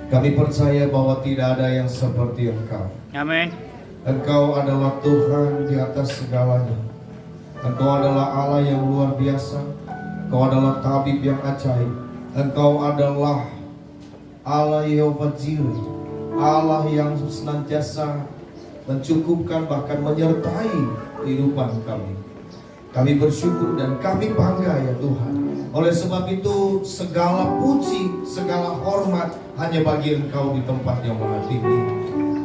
Kami percaya bahwa tidak ada yang seperti Engkau. Amin. Engkau adalah Tuhan di atas segalanya. Engkau adalah Allah yang luar biasa. Engkau adalah tabib yang ajaib. Engkau adalah Allah Yehova Jireh, Allah yang senantiasa mencukupkan bahkan menyertai kehidupan kami. Kami bersyukur dan kami bangga ya Tuhan. Oleh sebab itu segala puji, segala hormat hanya bagi Engkau di tempat yang maha tinggi.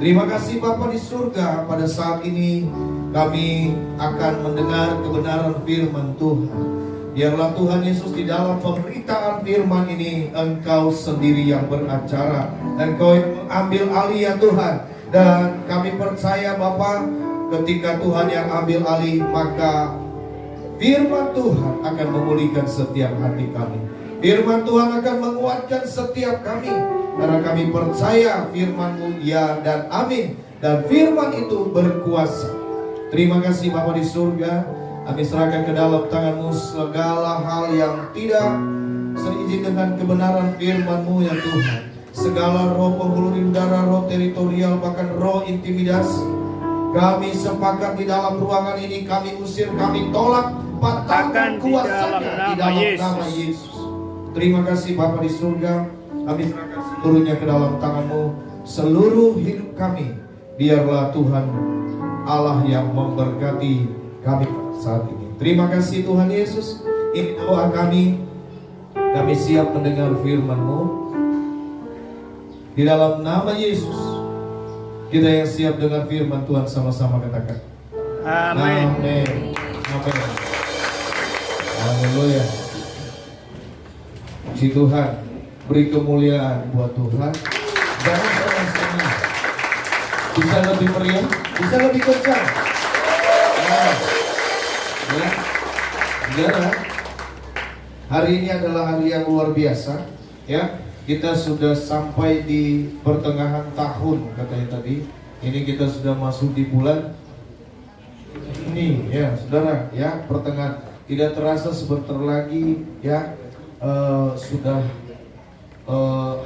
Terima kasih Bapa di surga. Pada saat ini kami akan mendengar kebenaran firman Tuhan. Biarlah Tuhan Yesus di dalam pemberitaan firman ini Engkau sendiri yang beracara, Engkau yang mengambil alih ya Tuhan. Dan kami percaya Bapa, ketika Tuhan yang ambil alih, maka firman Tuhan akan memulihkan setiap hati kami. Firman Tuhan akan menguatkan setiap kami, karena kami percaya firman-Mu ya dan amin. Dan firman itu berkuasa. Terima kasih Bapa di surga. Kami serahkan ke dalam tangan-Mu segala hal yang tidak seizin dengan kebenaran firman-Mu ya Tuhan. Segala roh penghulu udara, roh teritorial, bahkan roh intimidasi, kami sepakat di dalam ruangan ini, kami usir, kami tolak, patahkan kuasanya di dalam nama Yesus. Terima kasih Bapa di surga. Kami serahkan seluruhnya ke dalam tangan-Mu. Seluruh hidup kami, biarlah Tuhan Allah yang memberkati kami saat ini. Terima kasih Tuhan Yesus. Ini doa kami. Kami siap mendengar firman-Mu. Di dalam nama Yesus, kita yang siap dengar firman Tuhan sama-sama katakan Amin. Amin. Amin. Haleluya. Puji Tuhan. Beri kemuliaan buat Tuhan. Jangan setengah-setengah. Bisa lebih meriah, bisa lebih kencang. Ya. Saudara, hari ini adalah hari yang luar biasa. Ya, kita sudah sampai di pertengahan tahun katanya tadi. Ini kita sudah masuk di bulan ini, ya, saudara. Ya, pertengahan. Tidak terasa sebentar lagi, ya, sudah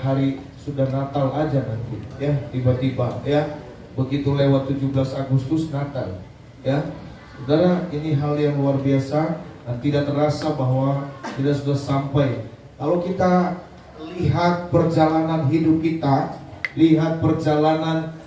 hari sudah Natal aja nanti. Ya, tiba-tiba, ya, begitu lewat 17 Agustus Natal. Ya. Saudara, ini hal yang luar biasa dan tidak terasa bahwa kita sudah sampai. Kalau kita lihat perjalanan hidup kita, lihat perjalanan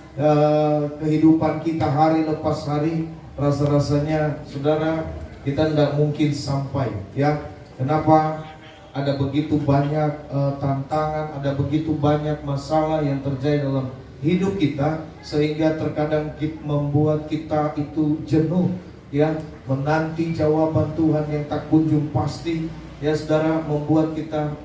kehidupan kita hari lepas hari, rasa-rasanya saudara kita tidak mungkin sampai. Ya, kenapa? Ada begitu banyak tantangan, ada begitu banyak masalah yang terjadi dalam hidup kita, sehingga terkadang membuat kita itu jenuh. Ya, menanti jawaban Tuhan yang tak kunjung pasti, ya saudara, membuat kita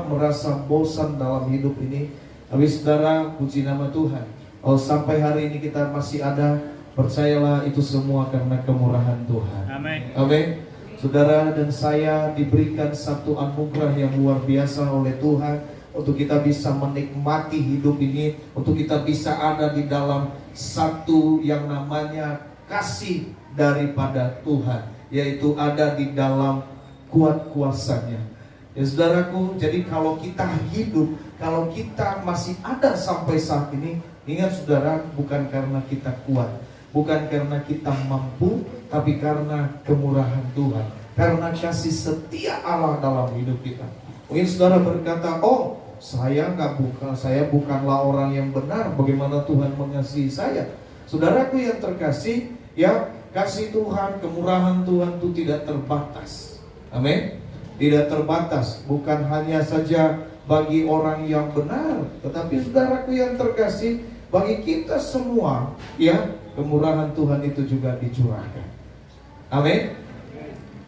merasa bosan dalam hidup ini. Tapi saudara, puji nama Tuhan, sampai hari ini kita masih ada, percayalah itu semua karena kemurahan Tuhan. Amin. Amin. Saudara dan saya diberikan satu anugerah yang luar biasa oleh Tuhan untuk kita bisa menikmati hidup ini, untuk kita bisa ada di dalam satu yang namanya kasih daripada Tuhan, yaitu ada di dalam kuat kuasanya. Ya saudaraku, jadi kalau kita hidup, kalau kita masih ada sampai saat ini, ingat saudara, bukan karena kita kuat, bukan karena kita mampu, tapi karena kemurahan Tuhan, karena kasih setia Allah dalam hidup kita. Mungkin saudara berkata, oh saya bukanlah orang yang benar, bagaimana Tuhan mengasihi saya? Saudaraku yang terkasih, ya, kasih Tuhan, kemurahan Tuhan itu tidak terbatas. Amin. Tidak terbatas, bukan hanya saja bagi orang yang benar, tetapi saudaraku yang terkasih, bagi kita semua, ya, kemurahan Tuhan itu juga dicurahkan. Amin.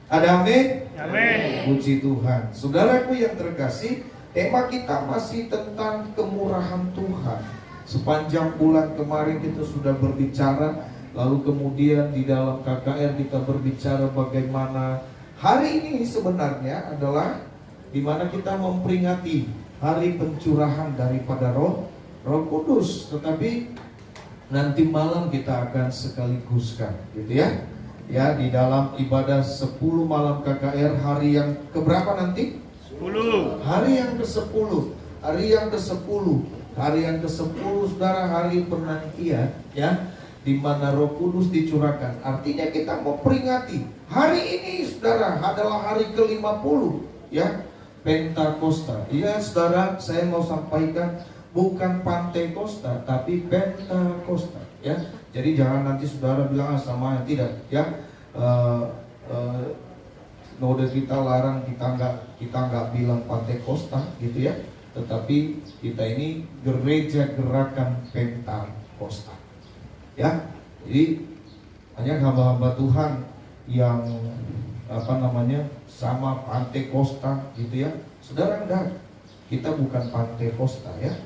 Ada amin? Amin. Puji Tuhan. Saudaraku yang terkasih, tema kita masih tentang kemurahan Tuhan. Sepanjang bulan kemarin kita sudah berbicara, lalu kemudian di dalam KKR kita berbicara bagaimana hari ini sebenarnya adalah di mana kita memperingati hari pencurahan daripada Roh Kudus. Tetapi nanti malam kita akan sekaliguskan, gitu ya. Ya, di dalam ibadah 10 malam KKR, hari yang keberapa nanti? 10. Hari yang ke-10. hari yang ke-10. Hari yang ke-10 saudara, hari penantian ya, di mana Roh Kudus dicurahkan. Artinya kita mau peringati hari ini saudara adalah hari ke-50 ya, Pentakosta. Ya saudara, saya mau sampaikan bukan Pantekosta tapi Pentakosta ya. Jadi jangan nanti saudara bilang sama yang tidak ya. Node kita larang, kita nggak bilang Pantekosta gitu ya. Tetapi kita ini gereja gerakan Pentakosta ya. Jadi banyak hamba-hamba Tuhan yang sama Pantekosta gitu ya. Saudara, enggak, kita bukan Pantekosta ya.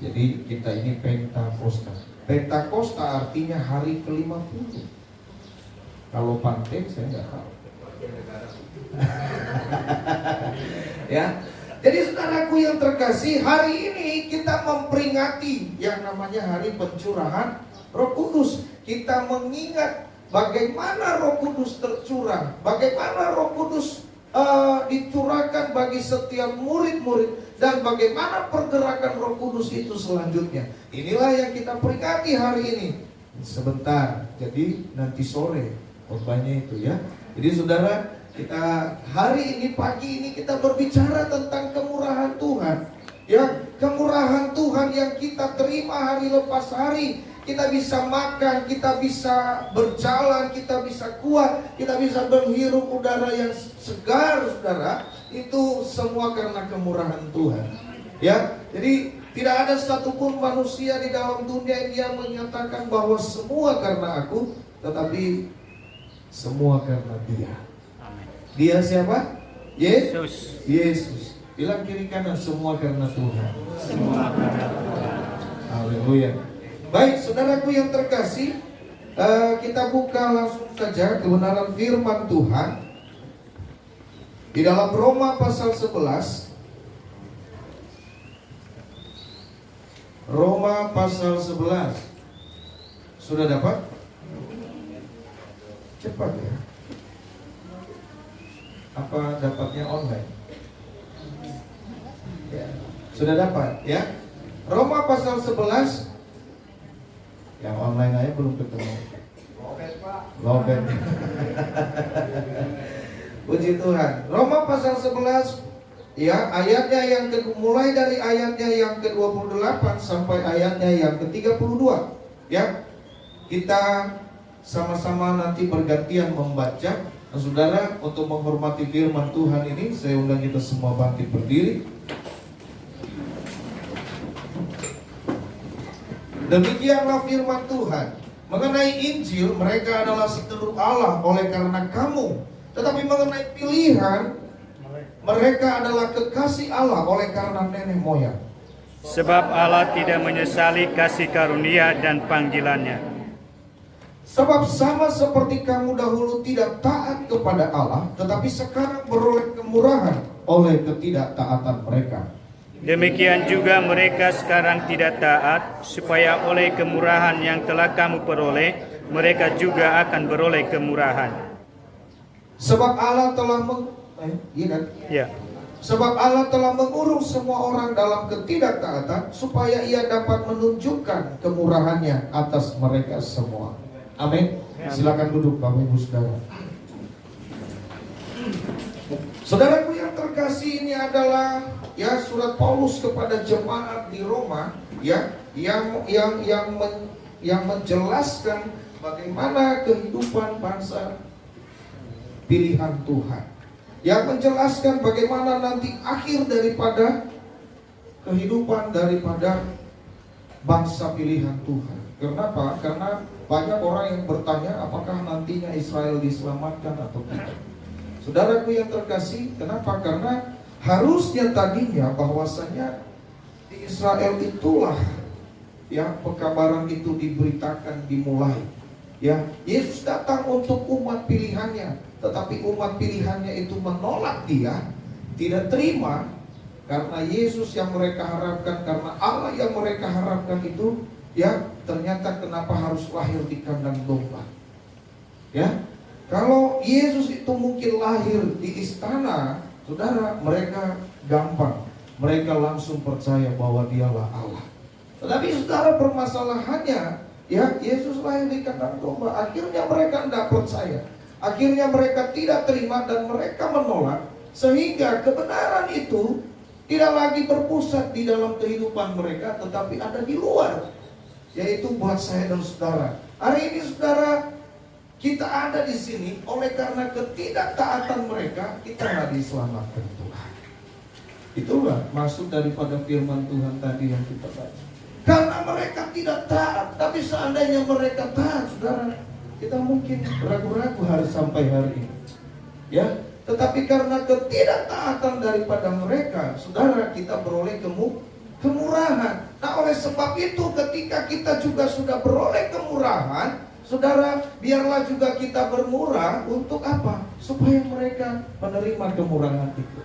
Jadi kita ini Pentakosta. Pentakosta artinya hari ke-50. Kalau Pante saya nggak tahu. Ya. Jadi saudaraku yang terkasih, hari ini kita memperingati yang namanya hari pencurahan Roh Kudus. Kita mengingat bagaimana Roh Kudus tercurah, bagaimana Roh Kudus dicurahkan bagi setiap murid-murid, dan bagaimana pergerakan Roh Kudus itu selanjutnya. Inilah yang kita peringati hari ini. Sebentar, jadi nanti sore khotbahnya itu ya. Jadi saudara, kita hari ini, pagi ini kita berbicara tentang kemurahan Tuhan ya, kemurahan Tuhan yang kita terima hari lepas hari. Kita bisa makan, kita bisa berjalan, kita bisa kuat, kita bisa menghirup udara yang segar saudara. Itu semua karena kemurahan Tuhan ya. Jadi tidak ada satupun manusia di dalam dunia yang menyatakan bahwa semua karena aku, tetapi semua karena Dia. Dia siapa? Yesus. Yesus. Bilang kiri kanan, semua karena Tuhan. Semua karena Tuhan. Haleluya. Baik, saudaraku yang terkasih, kita buka langsung saja kebenaran firman Tuhan di dalam Roma pasal 11. Roma pasal 11. Sudah dapat? Cepat ya. Apa dapatnya online? Ya. Sudah dapat ya. Roma pasal 11. Yang online aja belum ketemu. Lobet. Puji Tuhan. Roma pasal 11 ya, ayatnya yang mulai dari ayatnya yang ke-28 sampai ayatnya yang ke-32 ya. Kita sama-sama nanti bergantian membaca. Nah, saudara, untuk menghormati firman Tuhan ini, saya undang kita semua bangkit berdiri. Demikianlah firman Tuhan mengenai Injil, mereka adalah seteru Allah oleh karena kamu. Tetapi mengenai pilihan, mereka adalah kekasih Allah oleh karena nenek moyang. Sebab Allah tidak menyesali kasih karunia dan panggilannya. Sebab sama seperti kamu dahulu tidak taat kepada Allah, tetapi sekarang beroleh kemurahan oleh ketidaktaatan mereka. Demikian juga mereka sekarang tidak taat, supaya oleh kemurahan yang telah kamu peroleh, mereka juga akan beroleh kemurahan. Sebab Allah telah Sebab Allah telah mengurung semua orang dalam ketidaktaatan, supaya Ia dapat menunjukkan kemurahannya atas mereka semua. Amin. Silakan duduk Bapak Ibu Saudara. Saudaraku yang terkasih, ini adalah ya surat Paulus kepada jemaat di Roma ya, yang menjelaskan bagaimana kehidupan bangsa pilihan Tuhan, yang menjelaskan bagaimana nanti akhir daripada kehidupan daripada bangsa pilihan Tuhan. Kenapa? Karena banyak orang yang bertanya apakah nantinya Israel diselamatkan atau tidak. Saudaraku yang terkasih, kenapa? Karena harusnya tadinya bahwasanya di Israel itulah ya pekabaran itu diberitakan, dimulai. Ya, Yesus datang untuk umat pilihannya, tetapi umat pilihannya itu menolak Dia, tidak terima, karena Yesus yang mereka harapkan, karena Allah yang mereka harapkan itu, ya ternyata kenapa harus lahir di kandang domba? Ya, kalau Yesus itu mungkin lahir di istana, saudara, mereka gampang. mereka langsung percaya bahwa dialah Allah. Tetapi saudara, permasalahannya, ya, Yesus lahir di kandang domba. Akhirnya mereka tidak percaya. Akhirnya mereka tidak terima dan mereka menolak. Sehingga kebenaran itu tidak lagi berpusat di dalam kehidupan mereka, tetapi ada di luar. Yaitu buat saya dan saudara. Hari ini saudara, kita ada di sini oleh karena ketidaktaatan mereka, kita nggak diselamatkan Tuhan. Itulah maksud daripada firman Tuhan tadi yang kita baca. Karena mereka tidak taat. Tapi seandainya mereka taat, saudara, kita mungkin ragu-ragu sampai hari ini. Ya, tetapi karena ketidaktaatan daripada mereka, saudara, kita beroleh kemurahan. Nah, oleh sebab itu ketika kita juga sudah beroleh kemurahan, saudara, biarlah juga kita bermurah. Untuk apa? Supaya mereka menerima kemurahan itu.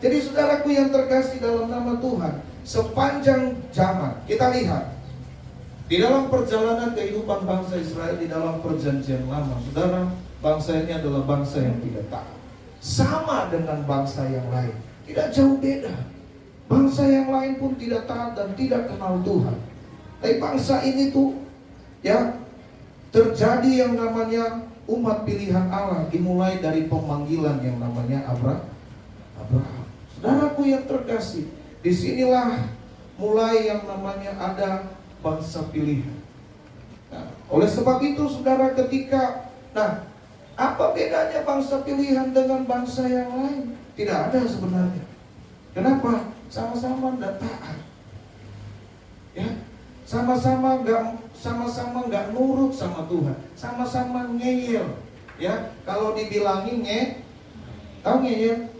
Jadi saudaraku yang terkasih dalam nama Tuhan, sepanjang zaman kita lihat di dalam perjalanan kehidupan bangsa Israel di dalam perjanjian lama, saudara, bangsa ini adalah bangsa yang tidak taat. Sama dengan bangsa yang lain, tidak jauh beda. Bangsa yang lain pun tidak taat dan tidak kenal Tuhan. Tapi bangsa ini tuh, ya, terjadi yang namanya umat pilihan Allah, dimulai dari pemanggilan yang namanya Abraham. Saudaraku yang terkasih, disinilah mulai yang namanya ada bangsa pilihan. Nah, oleh sebab itu saudara, ketika, nah, apa bedanya bangsa pilihan dengan bangsa yang lain? Tidak ada sebenarnya. Kenapa? Sama-sama tidak taat. Ya, sama-sama nggak nurut sama Tuhan, sama-sama ngeyel. Ya, kalau dibilangin tahu ngeyel?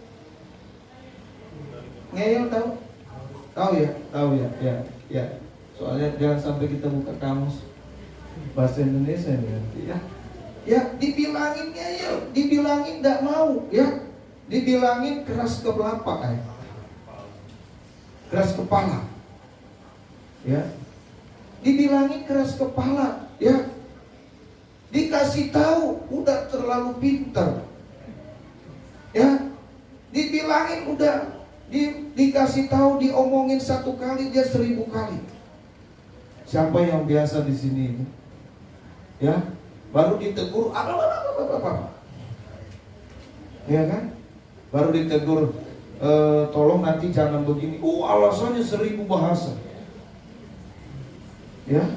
Ngeyel tahu? Tahu ya. Soalnya jangan sampai kita buka kamus bahasa Indonesia nih nanti ya. Ya, dibilangin ngeyel, dibilangin tidak mau, ya, dibilangin keras keras kepala, ya, dibilangin keras kepala, ya, dikasih tahu udah terlalu pintar, ya, dibilangin udah dikasih tahu, diomongin 1 kali dia 1000 kali. Siapa yang biasa di sini? Ya, baru ditegur apa? Ya kan? Baru ditegur, tolong nanti jangan begini. Alasannya 1000 bahasa. Ya,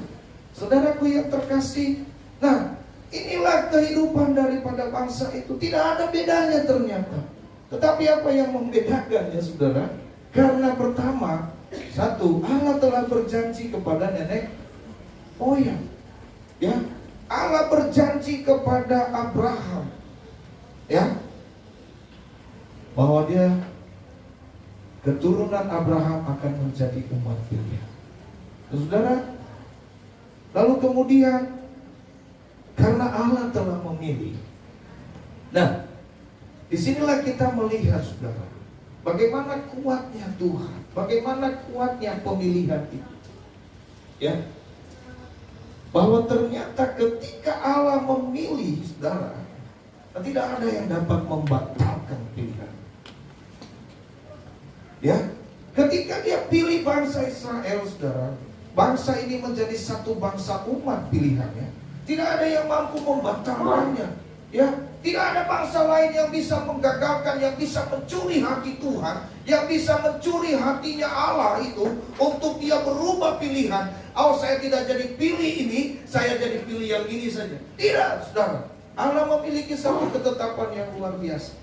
saudaraku yang terkasih. Nah, inilah kehidupan daripada bangsa itu. Tidak ada bedanya ternyata. Tetapi apa yang membedakannya, saudara? Karena pertama, satu, Allah telah berjanji kepada nenek moyang. Ya, Allah berjanji kepada Abraham, ya, bahwa dia, keturunan Abraham akan menjadi umat pilihan. Saudara, lalu kemudian karena Allah telah memilih. Nah, disinilah kita melihat, saudara, bagaimana kuatnya Tuhan, bagaimana kuatnya pemilihan itu. Ya, bahwa ternyata ketika Allah memilih, saudara, tidak ada yang dapat membatalkan pilihan. Ya, ketika dia pilih bangsa Israel, saudara, bangsa ini menjadi satu bangsa umat pilihannya, tidak ada yang mampu membatalkannya. Ya, tidak ada bangsa lain yang bisa menggagalkan, yang bisa mencuri hati Tuhan, yang bisa mencuri hatinya Allah itu untuk dia berubah pilihan. Oh, saya tidak jadi pilih ini, saya jadi pilih yang ini saja. Tidak, saudara. Allah memiliki satu ketetapan yang luar biasa.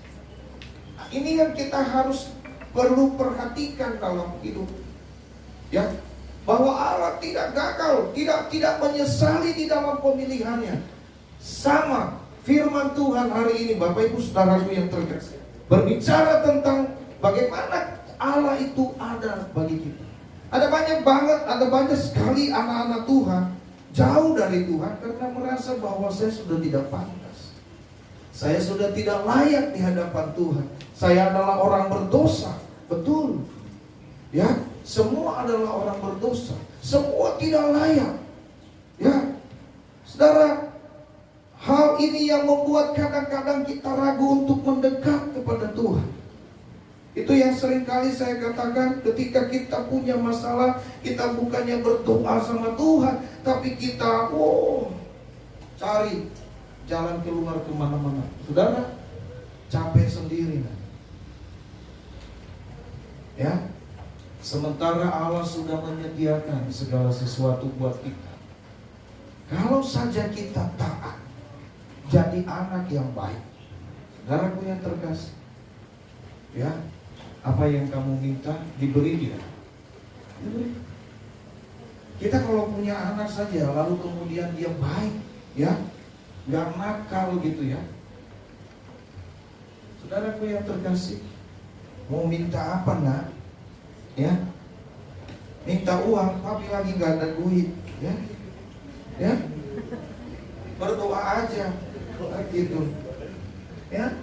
Nah, ini yang kita harus perlu perhatikan dalam hidup. Ya, bahwa Allah tidak gagal, tidak menyesali di dalam pemilihannya. Sama firman Tuhan hari ini, Bapak Ibu Saudaraku yang terkasih, berbicara tentang bagaimana Allah itu ada bagi kita. Ada banyak sekali anak-anak Tuhan jauh dari Tuhan karena merasa bahwa saya sudah tidak pantas, saya sudah tidak layak di hadapan Tuhan, saya adalah orang berdosa. Betul, ya, semua adalah orang berdosa, semua tidak layak. Ya, saudara, hal ini yang membuat kadang-kadang kita ragu untuk mendekat kepada Tuhan. Itu yang seringkali saya katakan, ketika kita punya masalah, kita bukannya berdoa sama Tuhan, tapi kita cari jalan keluar kemana-mana. Saudara, capek sendiri. Ya, sementara Allah sudah menyediakan segala sesuatu buat kita. Kalau saja kita taat, jadi anak yang baik. Saudaraku yang terkasih, ya, apa yang kamu minta diberi dia. Kita kalau punya anak saja lalu kemudian dia baik, ya, nggak nakal gitu ya. Saudaraku yang terkasih, mau minta apa nak? Ya, minta uang tapi lagi nggak ada duit, ya, ya, berdoa aja, gitu, ya.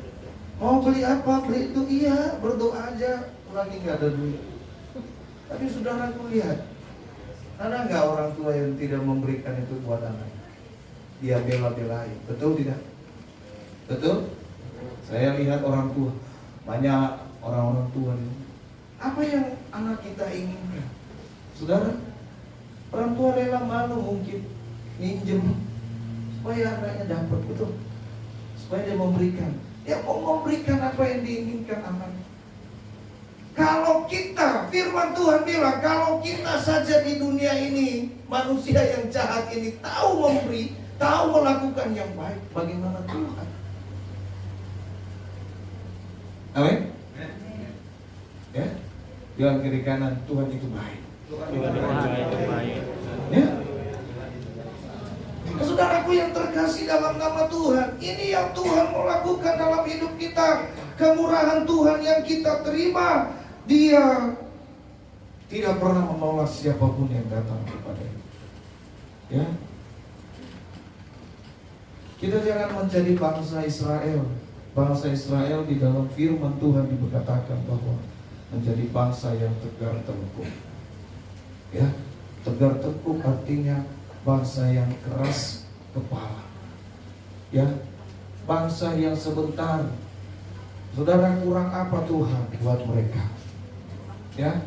Mau beli apa? Beli itu, iya, berdoa aja, lagi nggak ada duit. Tapi saudaraku lihat, ada nggak orang tua yang tidak memberikan itu buat anak? Dia bela-belain, betul tidak? Betul? Saya lihat orang tua, banyak orang-orang tua ini. Apa yang anak kita inginkan? Saudara, orang tua rela malu mungkin minjem supaya anaknya dapat, betul? Supaya dia memberikan. Dia mau memberikan apa yang diinginkan anaknya. Kalau kita, firman Tuhan bilang, kalau kita saja di dunia ini, manusia yang jahat ini tahu memberi, tahu melakukan yang baik, bagaimana Tuhan? Amin. Ya, bilang kiri kanan, Tuhan itu baik. Tuhan itu baik. Ya. Saudaraku yang terkasih dalam nama Tuhan, ini yang Tuhan mau lakukan dalam hidup kita. Kemurahan Tuhan yang kita terima, Dia tidak pernah menolak siapapun yang datang kepadanya. Ya, kita jangan menjadi bangsa Israel. Bangsa Israel di dalam firman Tuhan dikatakan bahwa menjadi bangsa yang tegar tengkuk. Ya, tegar tengkuk artinya bangsa yang keras kepala. Ya, bangsa yang sebentar. Saudara, kurang apa Tuhan buat mereka? Ya,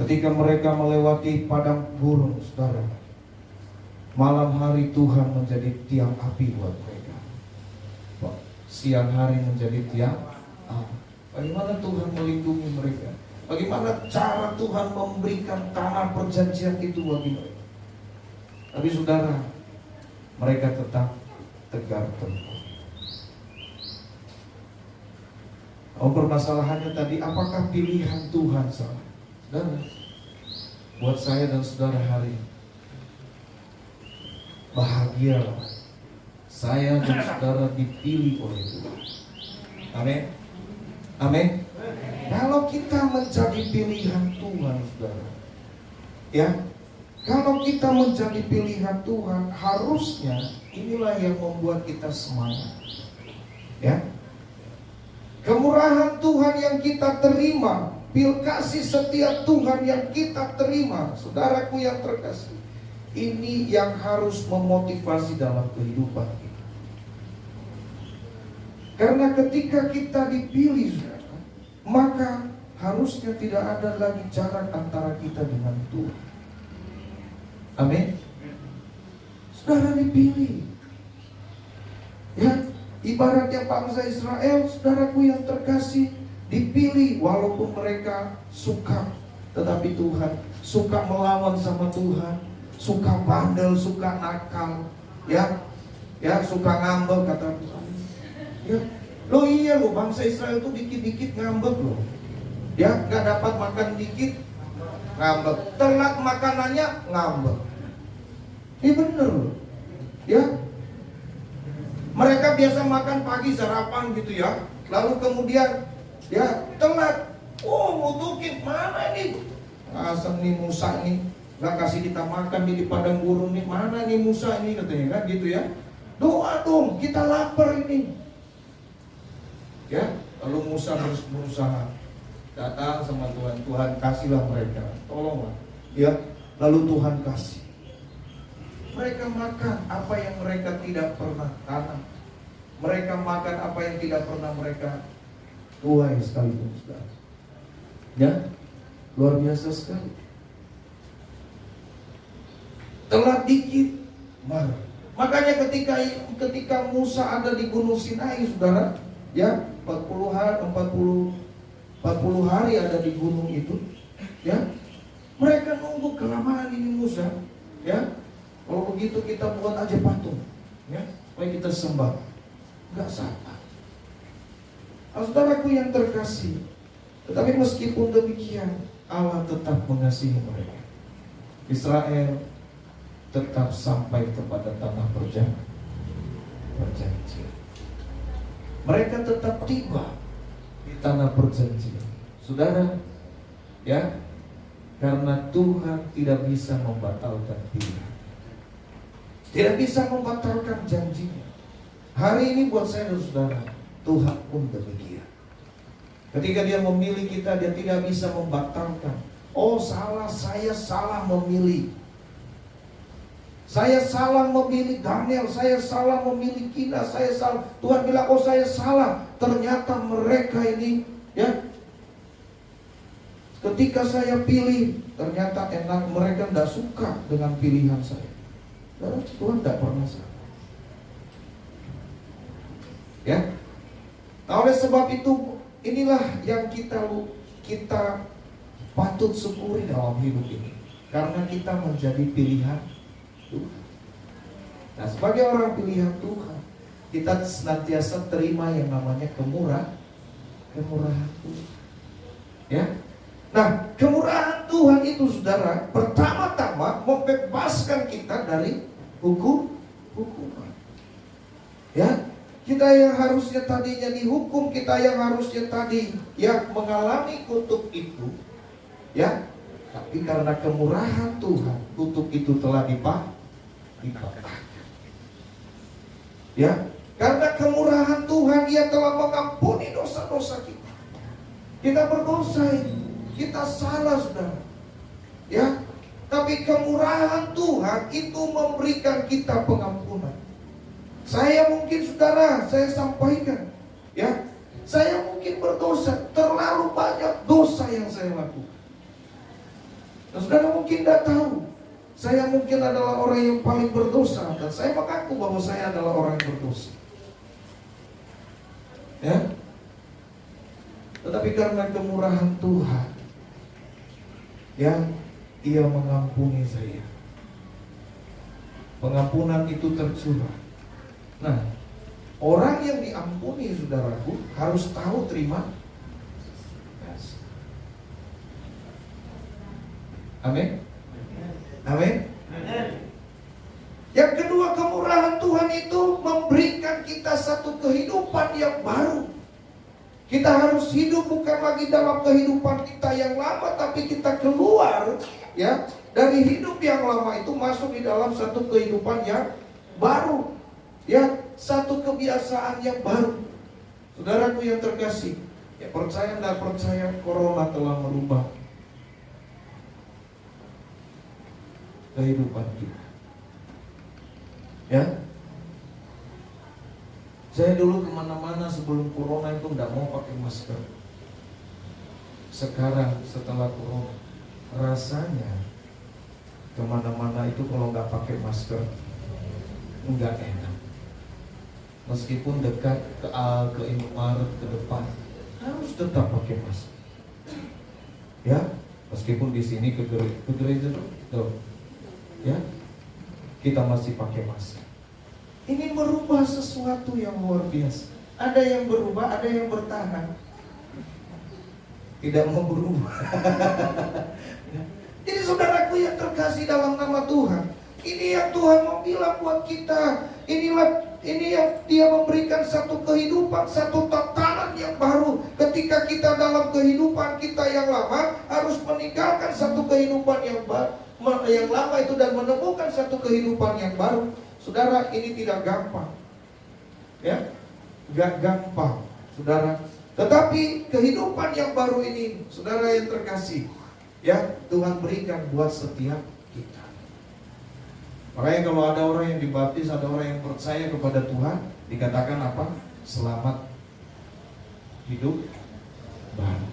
ketika mereka melewati padang gurun, saudara, malam hari Tuhan menjadi tiang api buat mereka. Siang hari menjadi tiang api. Bagaimana Tuhan melindungi mereka? Bagaimana cara Tuhan memberikan tanah perjanjian itu bagi mereka? Tapi saudara, mereka tetap tegar tengkuk. Permasalahannya tadi, apakah pilihan Tuhan salah? Saudara, buat saya dan saudara hari ini, bahagialah saya dan saudara dipilih oleh Tuhan. Amin. Amin. Kalau kita menjadi pilihan Tuhan, saudara, ya, kalau kita menjadi pilihan Tuhan, harusnya inilah yang membuat kita semangat. Ya, kemurahan Tuhan yang kita terima, kasih setia Tuhan yang kita terima, saudaraku yang terkasih, ini yang harus memotivasi dalam kehidupan kita. Karena ketika kita dipilih, saudara, maka harusnya tidak ada lagi jarak antara kita dengan Tuhan. Amin. Saudara dipilih. Ya, ibaratnya bangsa Israel, saudaraku yang terkasih, dipilih walaupun mereka suka, tetapi Tuhan suka melawan sama Tuhan, suka bandel, suka nakal, ya, suka ngambek kata Tuhan. Ya, lo iya lo, bangsa Israel itu dikit-dikit ngambek lo. Ya, nggak dapat makan dikit ngambek, telat makanannya ngambek. Ini bener loh. Ya, mereka biasa makan pagi sarapan gitu ya, lalu kemudian ya telat. Mutukin mana nih? Asal nih Musa nih, nggak kasih kita makan di padang gurun nih. Mana nih Musa ini katanya kan gitu ya. Doa dong, kita lapar ini. Ya, lalu Musa harus berusaha datang sama Tuhan. Tuhan kasihlah mereka, tolonglah. Ya, lalu Tuhan kasih. Mereka makan apa yang mereka tidak pernah tanam. Mereka makan apa yang tidak pernah mereka tuai sekalipun, saudara. Ya, luar biasa sekali. Telat dikit marah. Makanya ketika Musa ada di Gunung Sinai, saudara, ya 40 hari ada di gunung itu, ya. Mereka nunggu kelamaan ini Musa, ya. Kalau begitu kita buat aja patung, ya, supaya kita sembah. Enggak sabar. Saudaraku yang terkasih, tetapi meskipun demikian, Allah tetap mengasihi mereka. Israel tetap sampai kepada tanah perjanjian. Mereka tetap tiba di tanah perjanjian. Saudara, ya, karena Tuhan tidak bisa membatalkan pilihan, tidak bisa membatalkan janjinya. Hari ini buat saya dan saudara, Tuhan pun demikian. Ketika Dia memilih kita, Dia tidak bisa membatalkan. Oh salah, saya salah memilih. Saya salah memilih Daniel, saya salah memilih Kina, saya salah. Tuhan bilang, oh saya salah. Ternyata mereka ini, ya, ketika saya pilih, ternyata enak, mereka tidak suka dengan pilihan saya. Tuhan tidak pernah salah. Ya. Nah, oleh sebab itu, inilah yang kita patut syukuri dalam hidup ini, karena kita menjadi pilihan Tuhan. Nah, sebagai orang pilihan Tuhan, kita senantiasa terima yang namanya kemurahan Tuhan. Ya. Nah, kemurahan Tuhan itu, saudara, pertama-tama membebaskan kita dari hukuman. Ya, kita yang harusnya tadinya dihukum, kita yang harusnya tadi ya mengalami kutuk itu, ya, tapi karena kemurahan Tuhan, kutuk itu telah dipatahkan. Ya, karena kemurahan Tuhan, Dia telah mengampuni dosa-dosa kita. Kita berdosa ini, kita salah, saudara. Ya, tapi kemurahan Tuhan itu memberikan kita pengampunan. Saya mungkin, saudara, saya sampaikan, ya, saya mungkin berdosa, terlalu banyak dosa yang saya lakukan. Dan saudara mungkin tidak tahu, saya mungkin adalah orang yang paling berdosa, dan saya mengaku bahwa saya adalah orang yang berdosa. Ya, tetapi karena kemurahan Tuhan, ya, Dia mengampuni saya. Pengampunan itu tercurah. Nah, orang yang diampuni, saudaraku, harus tahu terima kasih. Amin. Amin. Yang kedua, kemurahan Tuhan itu memberikan kita satu kehidupan yang baru. Kita harus hidup bukan lagi dalam kehidupan kita yang lama, tapi kita keluar, ya, dari hidup yang lama itu masuk di dalam satu kehidupan yang baru. Ya, satu kebiasaan yang baru. Saudaraku yang terkasih, ya, percaya tidak percaya, corona telah merubah kehidupan kita. Ya, saya dulu kemana-mana sebelum corona itu tidak mau pakai masker. Sekarang setelah corona, rasanya kemana-mana itu kalau nggak pakai masker nggak enak. Meskipun dekat ke Indomaret ke depan, harus tetap pakai masker. Ya, meskipun di sini ke gereja tuh, ya, kita masih pakai masker. Ini merubah sesuatu yang luar biasa. Ada yang berubah, ada yang bertahan. Tidak mau berubah. Jadi saudaraku yang terkasih dalam nama Tuhan, ini yang Tuhan mau bilang buat kita. Ini yang Dia memberikan satu kehidupan, satu tatanan yang baru. Ketika kita dalam kehidupan kita yang lama, harus meninggalkan satu kehidupan yang lama itu dan menemukan satu kehidupan yang baru. Saudara, ini tidak gampang. Ya, gak gampang, saudara. Tetapi kehidupan yang baru ini, saudara yang terkasih, ya, Tuhan berikan buat setiap kita. Makanya kalau ada orang yang dibaptis, ada orang yang percaya kepada Tuhan, dikatakan apa? Selamat hidup baru.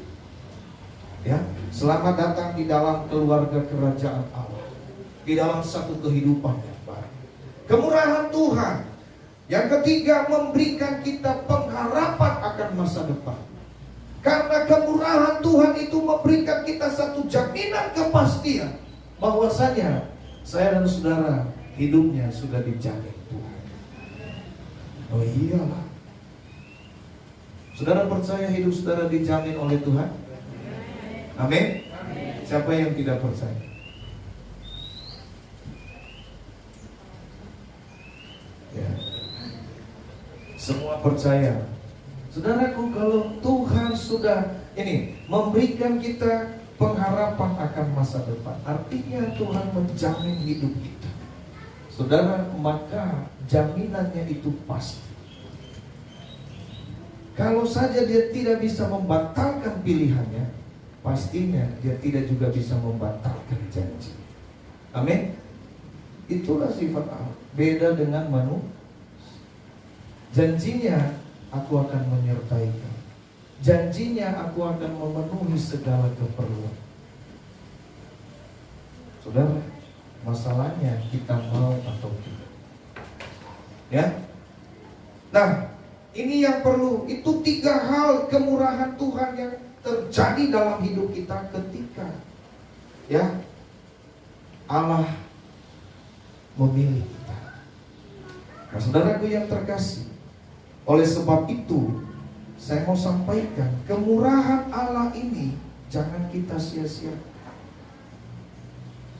Ya, selamat datang di dalam keluarga kerajaan Allah, di dalam satu kehidupan yang baru. Kemurahan Tuhan. Yang ketiga, memberikan kita pengharapan akan masa depan. Karena kemurahan Tuhan itu memberikan kita satu jaminan kepastian bahwasanya saya dan saudara hidupnya sudah dijamin Tuhan. Oh iyalah. Saudara percaya hidup saudara dijamin oleh Tuhan? Amin. Siapa yang tidak percaya? Ya. Semua percaya. Saudaraku, kalau Tuhan sudah memberikan kita pengharapan akan masa depan, artinya Tuhan menjamin hidup kita. Saudara, maka jaminannya itu pasti. Kalau saja dia tidak bisa membatalkan pilihannya, pastinya dia tidak juga bisa membatalkan janji. Amin. Itulah sifat Allah. Beda dengan manusia. Janjinya, aku akan menyertai kamu. Janjinya, aku akan memenuhi segala keperluan. Saudara, masalahnya kita mau atau tidak. Ya. Nah, ini yang perlu. Itu 3 hal kemurahan Tuhan yang terjadi dalam hidup kita ketika Allah memilih kita. Nah, saudaraku yang terkasih, oleh sebab itu saya mau sampaikan, kemurahan Allah ini jangan kita sia-siakan.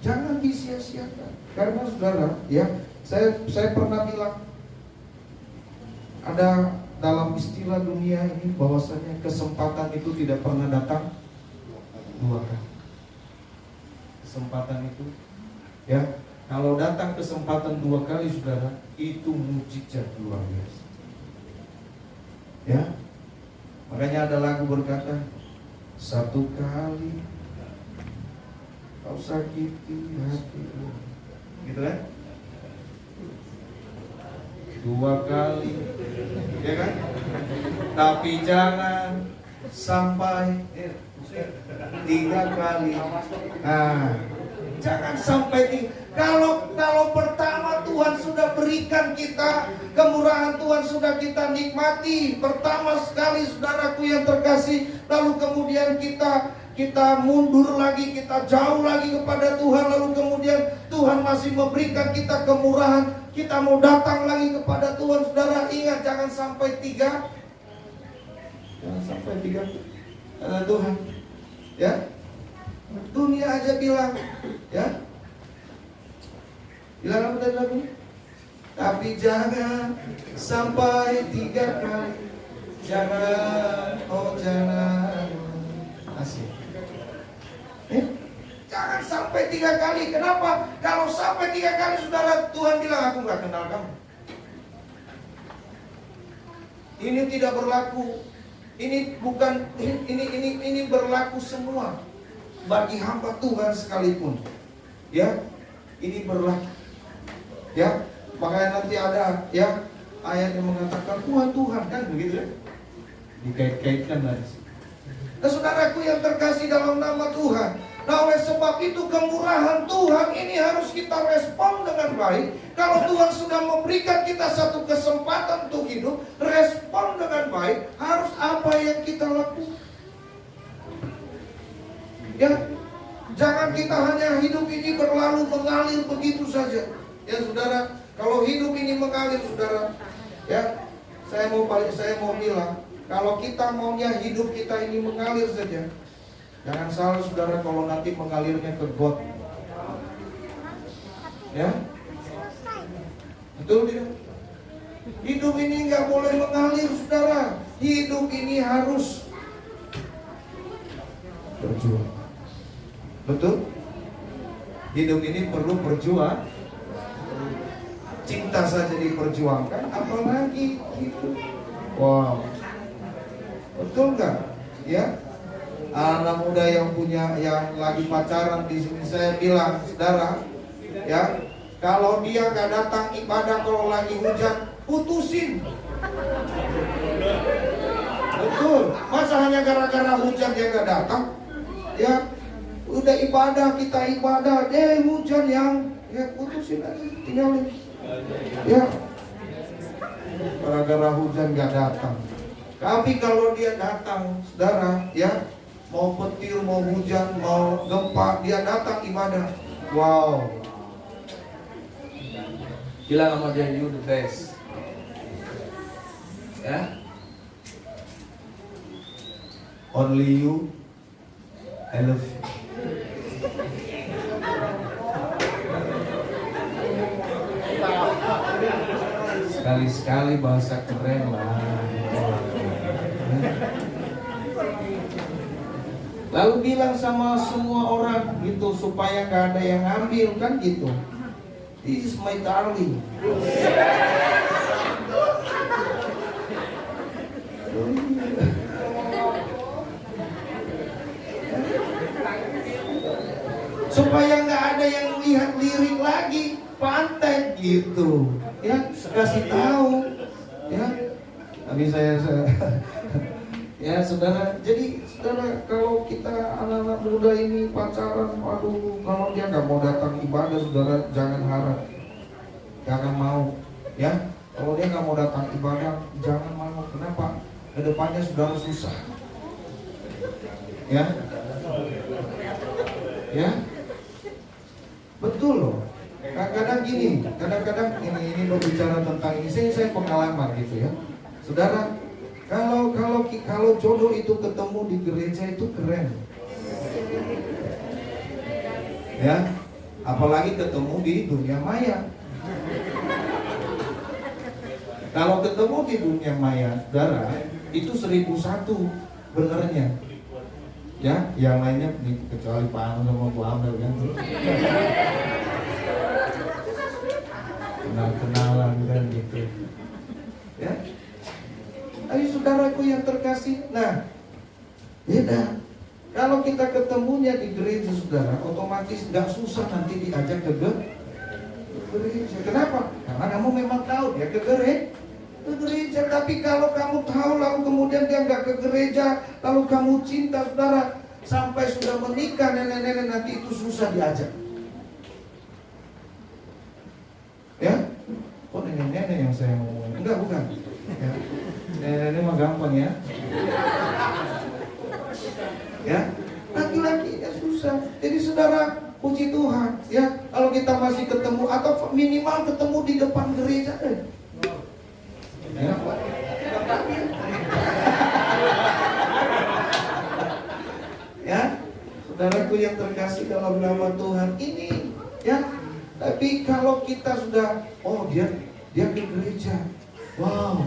Jangan disia-siakan. Karena saudara, saya pernah bilang, ada dalam istilah dunia ini bahwasanya kesempatan itu tidak pernah datang 2 kali. Kesempatan itu, kalau datang kesempatan 2 kali, saudara, itu mujizat luar biasa. Ya, makanya ada lagu berkata, 1 kali kau sakiti hatiku, gitu kan? 2 kali, ya kan? Tapi jangan sampai 3 kali. Nah, jangan sampai kalau pertama Tuhan sudah berikan kita kemurahan, Tuhan sudah kita nikmati pertama sekali, saudaraku yang terkasih, lalu kemudian kita mundur lagi, kita jauh lagi kepada Tuhan, lalu kemudian Tuhan masih memberikan kita kemurahan, kita mau datang lagi kepada Tuhan. Saudara ingat, jangan sampai 3 Tuhan, ya. Dunia aja bilang, bilang apa tadi lagu? Tapi jangan sampai 3 kali, jangan, asik. Jangan sampai 3 kali. Kenapa? Kalau sampai 3 kali, saudara, Tuhan bilang, aku gak kenal kamu. Ini tidak berlaku. Ini bukan, ini berlaku semua bagi hamba Tuhan sekalipun. Ya, ini berlaku. Ya, makanya nanti ada ayat yang mengatakan Tuhan kan begitu ya. Dikait-kaitkan dari situ. Nah, saudaraku yang terkasih dalam nama Tuhan. Nah, oleh sebab itu kemurahan Tuhan ini harus kita respon dengan baik. Kalau Tuhan sudah memberikan kita satu kesempatan untuk hidup, respon dengan baik. Harus apa yang kita lakukan? Ya, jangan kita hanya hidup ini berlalu mengalir begitu saja. Ya saudara, kalau hidup ini mengalir, saudara, saya mau bilang, kalau kita maunya hidup kita ini mengalir saja, jangan salah saudara, kalau nanti mengalirnya ke got. Ya, betul tidak? Hidup ini nggak boleh mengalir, saudara. Hidup ini harus berjuang. Betul? Hidup ini perlu berjuang. Cinta saja diperjuangkan, apalagi hidup. Wow, betul nggak? Ya, anak muda yang lagi pacaran di sini, saya bilang, saudara, ya, kalau dia nggak datang ibadah kalau lagi hujan, putusin. Betul. Masa hanya gara-gara hujan dia nggak datang? Ya, udah ibadah, kita ibadah, hujan yang putusin aja, tinggalin. Ya, gara-gara hujan gak datang. Tapi kalau dia datang, saudara, ya, mau petir, mau hujan, mau gempa, dia datang ibadah. Wow. Bilang sama dia, you the best. Ya. Only you, I love you. Sekali-sekali bahasa keren lah. Lalu bilang sama semua orang gitu supaya gak ada yang ngambil kan gitu. This is my darling. Supaya nggak ada yang lihat lirik lagi, pantai gitu, ya kasih tahu, ya. Tadi saya ya saudara. Jadi saudara, kalau kita anak-anak muda ini pacaran, aduh, kalau dia nggak mau datang ibadah, saudara jangan harap, jangan mau, ya. Kalau dia nggak mau datang ibadah, jangan mau. Kenapa? Kedepannya saudara susah, ya, ya. Betul loh. Kadang-kadang gini, ini berbicara tentang ini. Saya pengalaman gitu ya, saudara. Kalau jodoh itu ketemu di gereja itu keren, ya. Apalagi ketemu di dunia maya. Kalau ketemu di dunia maya, saudara, itu 1001 benernya. Ya, yang lainnya kecuali Pak Anu sama Bu Amel kan. Kenalan kan gitu. Ya. Tapi saudaraku yang terkasih, nah beda. Kalau kita ketemunya di gereja, saudara, otomatis gak susah nanti diajak ke gereja. Kenapa? Karena kamu memang tahu dia ke gereja. Tapi kalau kamu tahu lalu kemudian dia nggak ke gereja, lalu kamu cinta, saudara, sampai sudah menikah, nenek-nenek nanti itu susah diajak. Ya? Kok nenek-nenek yang saya ngomongin? Enggak, bukan. Ya. Nenek-nenek mah gampang ya. Ya, laki-laki ya susah. Jadi saudara, puji Tuhan, ya, kalau kita masih ketemu atau minimal ketemu di depan gereja deh. Ya. Ya, saudaraku yang terkasih dalam nama Tuhan ini, ya. Tapi kalau kita sudah, oh dia ke gereja, wow.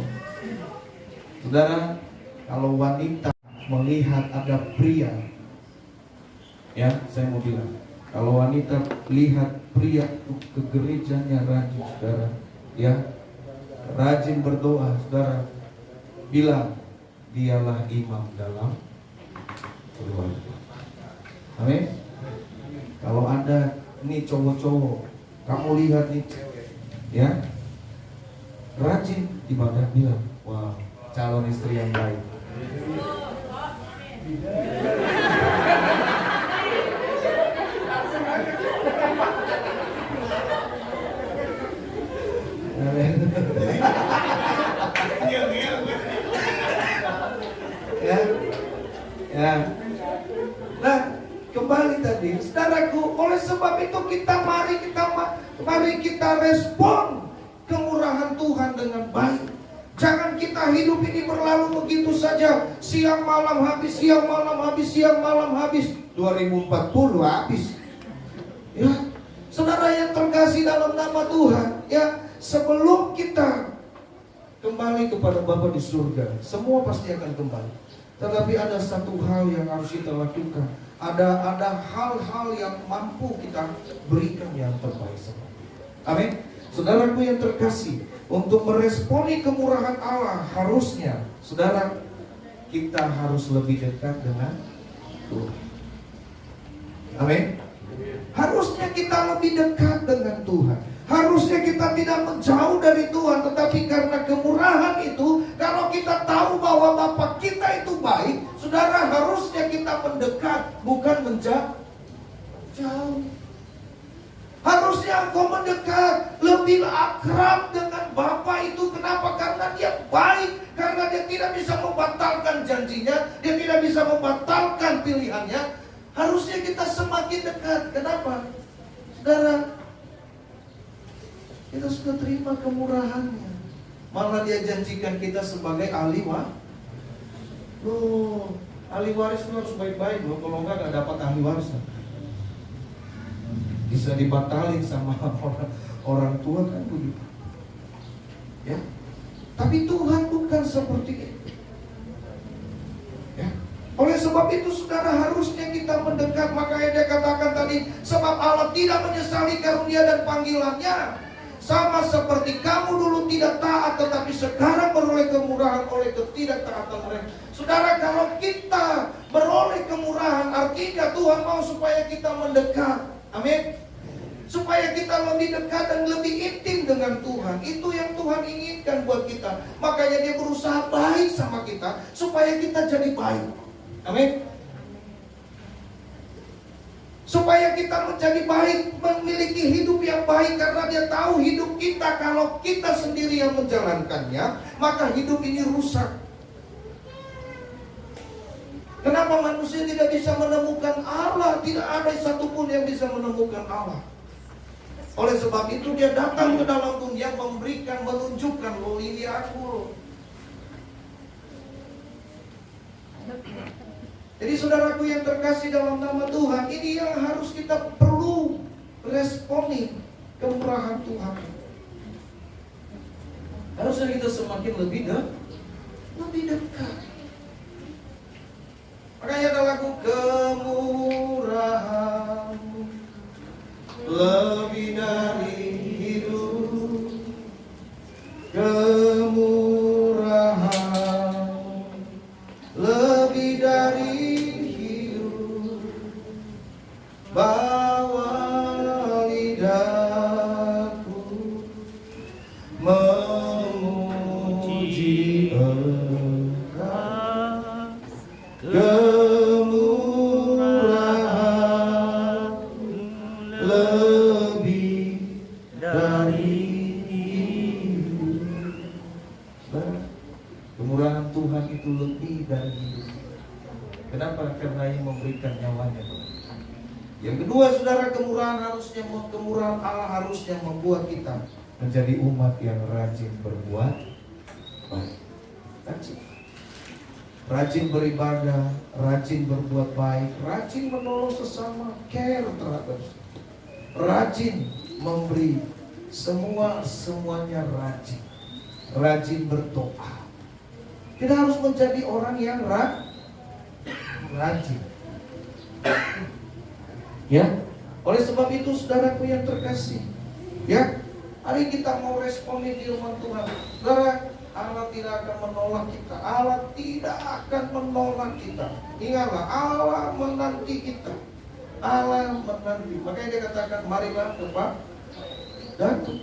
Saudara, kalau wanita melihat ada pria, ya, saya mau bilang, kalau wanita lihat pria ke gerejanya rajin, saudara, ya, rajin berdoa, saudara, bilang dialah imam dalam keluarga. Amin. Kalau ada nih cowok-cowok, kamu lihat nih cewek, ya, rajin ibadah, bilang, wah, calon istri yang baik. Ya. Nah, kembali tadi, saudaraku, oleh sebab itu mari kita respon kemurahan Tuhan dengan baik. Jangan kita hidup ini berlalu begitu saja, siang malam habis, siang malam habis, siang malam habis. 2040 habis. Ya, saudara yang terkasih dalam nama Tuhan, ya, sebelum kita kembali kepada Bapa di surga, semua pasti akan kembali. Tetapi ada satu hal yang harus kita lakukan. Ada hal-hal yang mampu kita berikan yang terbaik. Amin. Saudaraku yang terkasih, untuk meresponi kemurahan Allah, harusnya, saudara, kita harus lebih dekat dengan Tuhan. Amin. Harusnya kita lebih dekat dengan Tuhan. Harusnya kita tidak menjauh dari Tuhan. Tetapi karena kemurahan itu, kalau kita tahu bahwa Bapa kita itu baik, Saudara, harusnya kita mendekat, bukan menjauh. Harusnya engkau mendekat, lebih akrab dengan Bapa itu. Kenapa? Karena dia baik, karena dia tidak bisa membatalkan janjinya, dia tidak bisa membatalkan pilihannya. Harusnya kita semakin dekat. Kenapa? Saudara, kita sudah terima kemurahannya. Malah dia janjikan kita sebagai ahli waris. Loh, ahli waris itu harus baik-baik loh, kalau enggak dapat ahli waris. Bisa dibatalin sama orang tua kan begitu. Ya. Tapi Tuhan bukan seperti itu. Ya. Oleh sebab itu saudara, harusnya kita mendekat. Makanya dia katakan tadi, sebab Allah tidak menyesali karunia dan panggilannya. Sama seperti kamu dulu tidak taat, tetapi sekarang beroleh kemurahan oleh ketidaktaatan mereka. Saudara, kalau kita beroleh kemurahan, artinya Tuhan mau supaya kita mendekat. Amin. Supaya kita lebih dekat dan lebih intim dengan Tuhan. Itu yang Tuhan inginkan buat kita. Makanya dia berusaha baik sama kita, supaya kita jadi baik. Amin. Supaya kita menjadi baik, memiliki hidup yang baik. Karena dia tahu hidup kita, kalau kita sendiri yang menjalankannya, maka hidup ini rusak. Kenapa manusia tidak bisa menemukan Allah? Tidak ada satupun yang bisa menemukan Allah. Oleh sebab itu dia datang ke dalam dunia, memberikan, menunjukkan, loh ini aku loh. Jadi saudaraku yang terkasih dalam nama Tuhan, ini yang harus kita perlu responi, kemurahan Tuhan. Harusnya kita semakin lebih dekat. Makanya ada lagu kemurahan lebih dari hidup, kemurahan lebih dari hidup, bawa lidahku memuji Engkau. Kemurahan lebih dari hidup. Kemurahan Tuhan itu lebih dari hidup. Kenapa? Karena yang memberikan nyawanya. Yang kedua, saudara, kemurahan Allah harusnya membuat kita menjadi umat yang rajin berbuat baik. Rajin beribadah, rajin berbuat baik, rajin menolong sesama, care terhadap sesama, rajin memberi, semuanya rajin, rajin berdoa. Kita harus menjadi orang yang rajin. Ya, oleh sebab itu saudaraku yang terkasih, ya, hari kita mau respon di firman Tuhan. Saudara, Allah tidak akan menolak kita. Allah tidak akan menolak kita. Ingatlah, Allah menanti kita. Allah menanti. Makanya dia katakan, marilah kepada datang.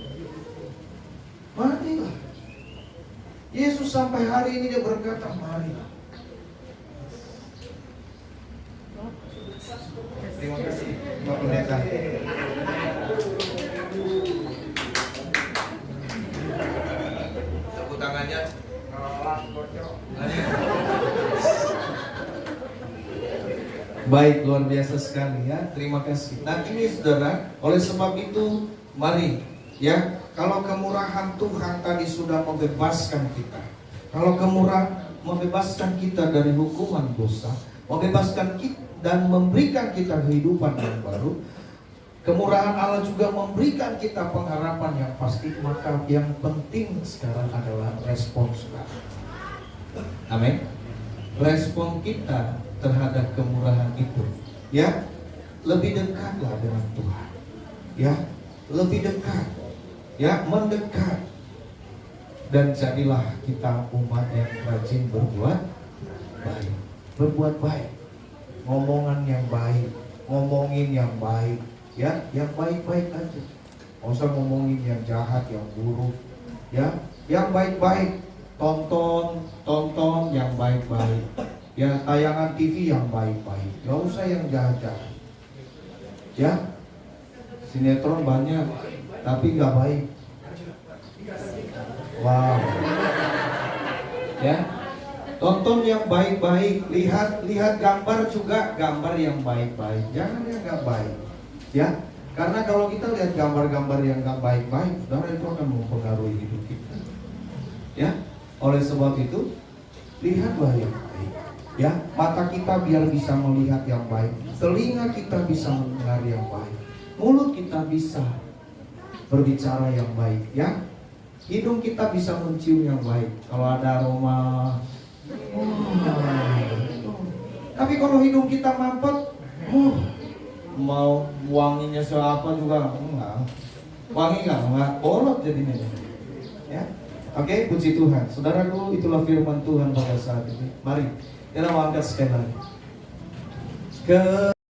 Marilah. Yesus sampai hari ini dia berkata, marilah. Terima kasih, Pak Pendeta. Tepuk tangannya. Baik, luar biasa sekali ya. Terima kasih. Nah ini saudara, oleh sebab itu mari ya, kalau kemurahan Tuhan tadi sudah membebaskan kita, kalau kemurahan membebaskan kita dari hukuman dosa, membebaskan kita dan memberikan kita kehidupan yang baru, kemurahan Allah juga memberikan kita pengharapan yang pasti. Maka yang penting sekarang adalah respon sekarang. Amin. Respon kita terhadap kemurahan itu, ya, lebih dekatlah dengan Tuhan, ya, lebih dekat, ya, mendekat, dan jadilah kita umat yang rajin berbuat baik, ngomongan yang baik, ngomongin yang baik, ya, yang baik-baik aja, nggak usah ngomongin yang jahat, yang buruk, ya, yang baik-baik, tonton yang baik-baik, Ya, tayangan TV yang baik-baik, gak usah yang jahat-jahat. Ya, sinetron banyak, tapi gak baik. Wow. Ya, tonton yang baik-baik, lihat gambar juga gambar yang baik-baik, jangan yang gak baik. Ya, karena kalau kita lihat gambar-gambar yang gak baik-baik, saudara, itu akan mempengaruhi hidup kita. Ya, oleh sebab itu lihatlah yang baik. Ya, mata kita biar bisa melihat yang baik, telinga kita bisa mendengar yang baik, mulut kita bisa berbicara yang baik. Ya, hidung kita bisa mencium yang baik. Kalau ada aroma, tapi kalau hidung kita mampet, mau wanginya siapa juga enggak. Wangi enggak bolot jadinya. Ya. Oke, puji Tuhan. Saudaraku, itulah firman Tuhan pada saat ini. Mari kita angkat sekali lagi.